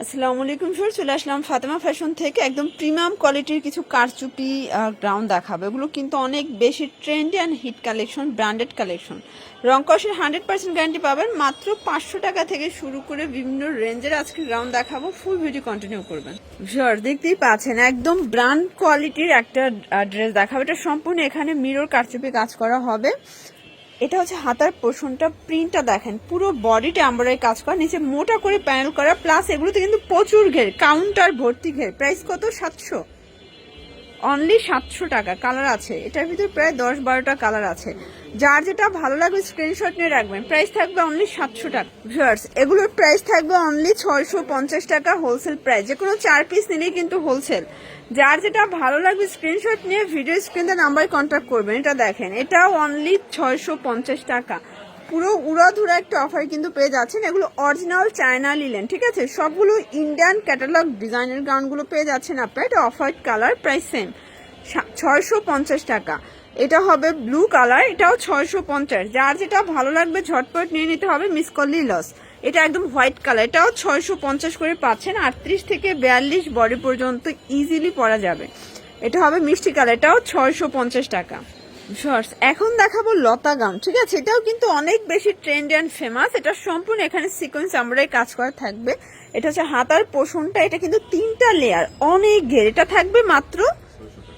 আসসালামু আলাইকুম স্যার, চলে আসলাম ফাতেমা ফ্যাশন থেকে। একদম প্রিমিয়াম কোয়ালিটির কিছু কারচুপি গ্রাউন্ড দেখাবো। এগুলো কিন্তু অনেক বেশি trendy and hit collection, branded collection. রং কষের 100% গ্যারান্টি পাবেন। মাত্র 500 টাকা থেকে শুরু করে বিভিন্ন রেঞ্জের আজকে গ্রাউন্ড দেখাবো। ফুল ভিডিও কন্টিনিউ করবেন। স্যার দেখতেই পাচ্ছেন একদম ব্র্যান্ড কোয়ালিটির একটা ড্রেস দেখাবো। এটা সম্পূর্ণ এখানে মিরর কারচুপি কাজ করা হবে। এটা হচ্ছে হাতার পোর্শনটা, প্রিন্টটা দেখেন, পুরো বডিটা এমব্রয়ডারি কাজ করা, নিচে মোটা করে প্যানেল করা, প্লাস এগুলোতে কিন্তু প্রচুর ঘের, কাউন্টার ভর্তি ঘের। প্রাইস কত? 700, অনলি 700 টাকা। কালার আছে এটার ভিতরে প্রায় 10-12টা কালার আছে। যার যেটা ভালো লাগবে স্ক্রিনশট নিয়ে রাখবেন। প্রাইস থাকবে অনলি 700 টাকা। ভিউয়ার্স, এগুলোর প্রাইস থাকবে অনলি 650 টাকা হোলসেল প্রাইস। যে কোনো 4 পিস নিলেই কিন্তু হোলসেল। যার যেটা ভালো লাগবে স্ক্রিনশট নিয়ে ভিডিও স্ক্রিনে নাম্বারে কন্ট্যাক্ট করবেন। এটা দেখেন, এটাও অনলি 650 টাকা। পুরো উড়াধুরা একটা অফার কিন্তু পেয়ে যাচ্ছেন। এগুলো অরিজিনাল চায়না লিলেন, ঠিক আছে? সবগুলো ইন্ডিয়ান ক্যাটালগ ডিজাইনের গাউনগুলো পেয়ে যাচ্ছেন আপনারা। এটা off white colour, price same 650 টাকা। এটা হবে ব্লু কালার, এটাও 650। যার যেটা ভালো লাগবে ঝটপট নিয়ে নিতে হবে, মিস করলেই লস। এটা একদম হোয়াইট কালার, এটাও 650 করে পাচ্ছেন। 38 থেকে 42 বডি পর্যন্ত ইজিলি পরা যাবে। এটা হবে মিষ্টি কালার, এটাও 650 টাকা। শর্টস এখন দেখাবো লতা গাউন, ঠিক আছে? এটাও কিন্তু অনেক বেশি ট্রেন্ড অ্যান্ড ফেমাস। এটা সম্পূর্ণ এখানে সিকোয়েন্স এমব্রয়ডারি কাজ করা থাকবে। এটা হচ্ছে হাতার পোর্শনটা, এটা কিন্তু 3টা লেয়ার, অনেক ঘের। এটা থাকবে মাত্র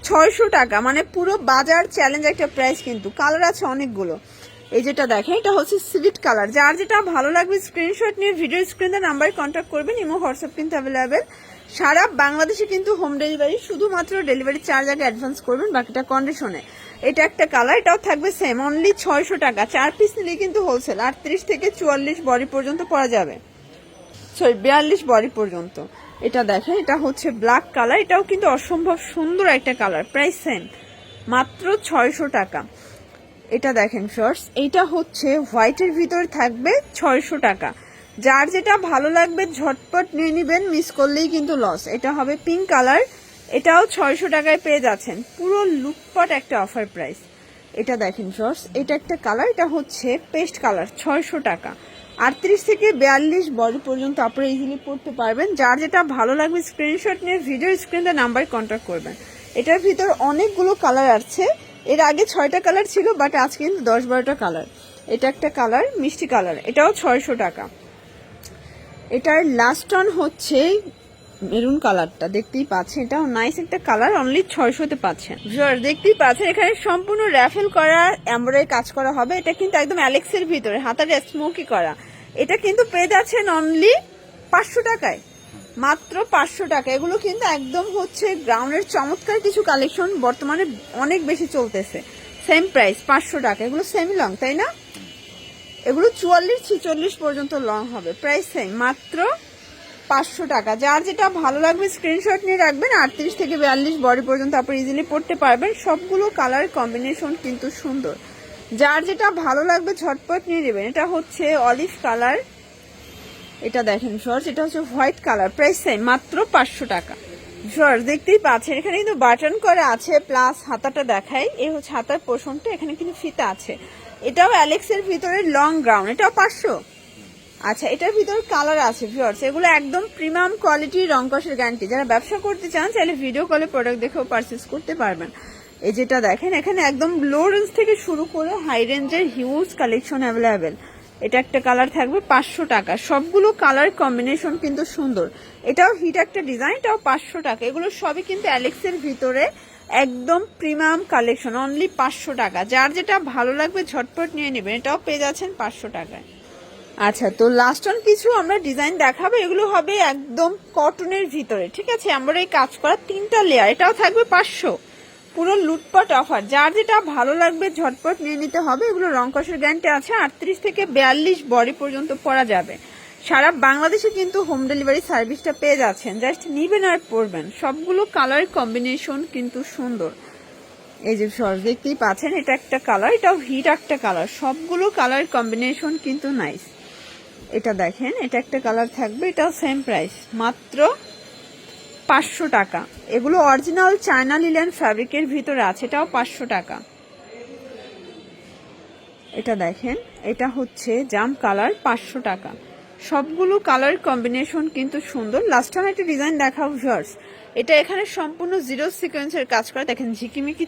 600 টাকা, মানে পুরো বাজার চ্যালেঞ্জ একটা প্রাইস কিন্তু। কালার আছে অনেকগুলো। এই যেটা দেখেন, এটা হচ্ছে সিভিট কালার। যার যেটা ভালো লাগবে স্ক্রিনশট নিয়ে ভিডিও স্ক্রিনে নাম্বারে কন্ট্যাক্ট করবেন। ইমো হোয়াটসঅ্যাপ কিন্তু অ্যাভেলেবেল। সারা বাংলাদেশে কিন্তু হোম ডেলিভারি, শুধুমাত্র ডেলিভারি চার্জ আগে অ্যাডভান্স করবেন, বাকিটা কন্ডিশনে। এটা একটা কালার, এটাও থাকবে সেম অনলি 600 টাকা। 4 পিস নিলে কিন্তু হোলসেল। 38 থেকে 44 বডি পর্যন্ত পরা যাবে, সরি 42 বডি পর্যন্ত। এটা দেখেন, এটা হচ্ছে ব্ল্যাক কালার, এটাও কিন্তু অসম্ভব সুন্দর একটা কালার। প্রাইস সেম মাত্র 600 টাকা। এটা দেখেন শর্টস, এইটা হচ্ছে হোয়াইটের ভিতরে থাকবে 600 টাকা। যার যেটা ভালো লাগবে ঝটপট নিয়ে নিবেন, মিস করলেই কিন্তু লস। এটা হবে পিঙ্ক কালার, এটাও 600 টাকায় পেয়ে যাচ্ছেন। পুরো লুটপাট একটা অফার প্রাইস। এটা দেখেন শর্টস, এটা একটা কালার, এটা হচ্ছে পেস্ট কালার, 600 টাকা। 38 থেকে 42 বডি পর্যন্ত আপনারা ইজিলি পড়তে পারবেন। যার যেটা ভালো লাগবে স্ক্রিনশট নিয়ে ভিডিও স্ক্রিনে নাম্বার কন্ট্যাক্ট করবেন। এটার ভিতর অনেকগুলো কালার আছে। এর আগে 6টা কালার ছিল, বাট আজকে কিন্তু 10-12টা কালার। এটা একটা কালার, মিষ্টি কালার, এটাও 600 টাকা। এটার লাস্ট অন হচ্ছে মেরুন কালারটা, দেখতেই পাচ্ছেন, এটাও নাইস একটা কালার, অনলি 600-তে পাচ্ছেন। দেখতেই পাচ্ছেন এখানে সম্পূর্ণ র্যাফেল করা এমব্রয়ডারি কাজ করা হবে। এটা কিন্তু একদম অ্যালেক্সের ভিতরে হাতাটা স্মোকি করা। এটা কিন্তু পেয়ে যাচ্ছেন অনলি 500 টাকায়, মাত্র 500 টাকা। এগুলো কিন্তু একদম হচ্ছে গ্রাউন্ডের চমৎকার কিছু কালেকশন, বর্তমানে অনেক বেশি চলতেছে। সেম প্রাইস 500 টাকা। এগুলো সেমি লং, তাই না? এগুলো 44-46 পর্যন্ত লং হবে। প্রাইস সেম মাত্র 500 টাকা। যার যেটা ভালো লাগবে স্ক্রিনশট নিয়ে রাখবেন। 38 থেকে 42 বডি পর্যন্ত আপনি ইজিলি পড়তে পারবেন। সবগুলো কালার কম্বিনেশন কিন্তু সুন্দর। যার যেটা ভালো লাগবে ঝটপট নিয়ে নেবেন। এটা হচ্ছে অলিভ কালার, এটা দেখেন শর্টস, এটা হচ্ছে হোয়াইট কালার, প্রাইস সেম মাত্র 500 টাকা। শর্টস দেখতেই পাচ্ছেন এখানে কিন্তু বাটন করা আছে, প্লাস হাতাটা দেখাই, এই হচ্ছে হাতার পোর্শনটা, এখানে কিন্তু ফিতা আছে। এটাও অ্যালেক্সের ভিতরে লং গ্রাউন্ড, এটাও 500। আচ্ছা, এটার ভিতরে কালার আছে ভিউয়ার্স। এগুলো একদম প্রিমিয়াম কোয়ালিটির, রং কষের গ্যারান্টি। যারা ব্যবসা করতে চান চাইলে ভিডিও কলে প্রোডাক্ট দেখেও পারচেস করতে পারবেন। এই যেটা দেখেন, এখানে একদম লো রেঞ্জ থেকে শুরু করে হাই রেঞ্জের হিউজ কালেকশন অ্যাভেলেবেল। এটা একটা কালার থাকবে 500 টাকা। সবগুলো কালার কম্বিনেশন কিন্তু সুন্দর। এটাও হিট একটা ডিজাইন, এটাও 500 টাকা। এগুলো সবই কিন্তু অ্যালেক্সের ভিতরে একদম প্রিমিয়াম কালেকশন, অনলি 500 টাকা। যার যেটা ভালো লাগবে ঝটপট নিয়ে নেবেন। এটাও পেয়ে যাচ্ছেন 500 টাকায়। আচ্ছা, তো লাস্ট অন কিছু আমরা ডিজাইন দেখাবো। এগুলো হবে একদম কটনের ভিতরে, ঠিক আছে? আমরা এই কাজ করা 3টা লেয়ার, এটাও থাকবে 500। পুরো লুটপাট অফার। যার যেটা ভালো লাগবে ঝটপট নিয়ে নিতে হবে। এগুলো রং কষের গ্যারান্টি আছে। 38 থেকে 42 বডি পর্যন্ত পরা যাবে। সারা বাংলাদেশে কিন্তু হোম ডেলিভারি সার্ভিসটা পেয়ে যাচ্ছেন। জাস্ট নিবেন আর পরবেন। সবগুলো কালার কম্বিনেশন কিন্তু সুন্দর। এই যে শর্টস দেখতেই পাচ্ছেন, এটা একটা কালার, এটাও হিট একটা কালার। সবগুলো কালার কম্বিনেশন কিন্তু নাইস। এটা দেখেন, এটা একটা কালার থাকবে, এটাও সেম প্রাইস মাত্র 500 টাকা। এগুলো অরিজিনাল চায়না লিলেন ফ্যাব্রিকের ভিতরে আছে, এটাও 500 টাকা। এটা দেখেন, এটা হচ্ছে জাম কালার, 500 টাকা। সবগুলো কালার কম্বিনেশন কিন্তু সুন্দর। লাস্ট টাইম একটা ডিজাইন দেখাও ভিউয়ার্স, এটা এখানে সম্পূর্ণ জিরো সিকোয়েন্সের কাজ করা, দেখেন ঝিকিমিকি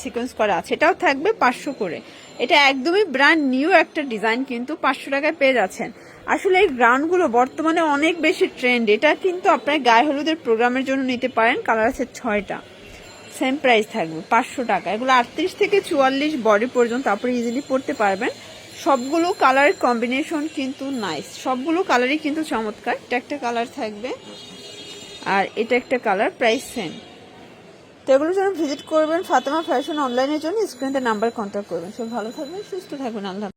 সিকোয়েন্স করা আছে। এটাও থাকবে 500 করে। এটা একদমই ব্র্যান্ড নিউ একটা ডিজাইন, কিন্তু 500 টাকায় পেয়ে যাচ্ছেন। আসলে এই গ্রাউন্ডগুলো বর্তমানে অনেক বেশি ট্রেন্ড। এটা কিন্তু আপনার গায়ে হলুদের প্রোগ্রামের জন্য নিতে পারেন। কালার আছে 6টা, সেম প্রাইস থাকবে 500 টাকা। এগুলো 38 থেকে 44 বডি পর্যন্ত আপনি ইজিলি পরতে পারবেন। সবগুলো কালার কম্বিনেশন কিন্তু নাইস, সবগুলো কালারই কিন্তু চমৎকার। এটা একটা কালার থাকবে আর এটা একটা কালার, প্রাইস সেম। তো এগুলোর জন্য ভিজিট করবেন ফাতেমা ফ্যাশন অনলাইনের জন্য, স্ক্রিনে নাম্বার কন্ট্যাক্ট করবেন। সব ভালো থাকবেন, সুস্থ থাকবেন, আল্লাহ।